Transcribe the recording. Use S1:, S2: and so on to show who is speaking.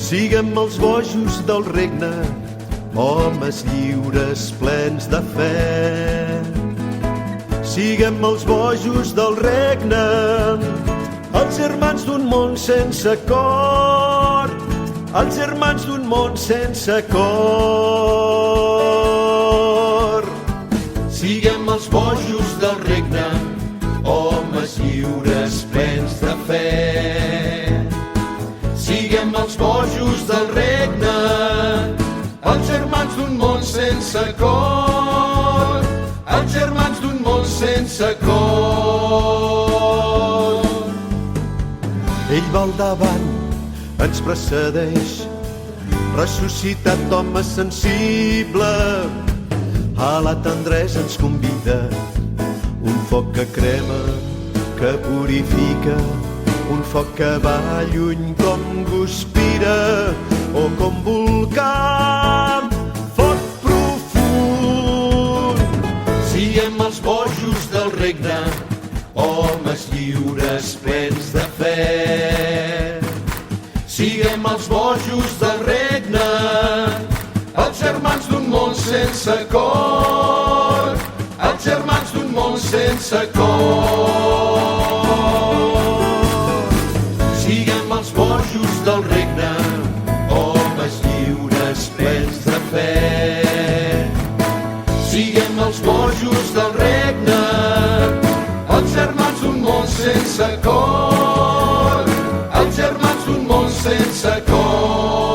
S1: Siguem els bojos del regne, homes lliures plens de fe. Siguem els bojos del regne, els germans d'un món sense cor, els germans d'un món sense cor. Siguem els bojos del regne, homes lliures plens de fe. Siguem els bojos del regne, els germans d'un món sense cor, els germans d'un món sense cor. Ell va al davant, ens precedeix, ressuscitat home sensible, a la tendresa ens convida, un foc que crema, que purifica, un foc que va lluny com guspira o com volcà, foc profund. Siguem els bojos del regne, homes lliures plens de fe. Siguem els bojos del regne, els germans d'un món sense cor, els germans d'un món sense cor. Siguem els bojos del regne, homes lliures plens de fe. Siguem els bojos del regne, els germans d'un món sense cor, els germans d'un món sense cor.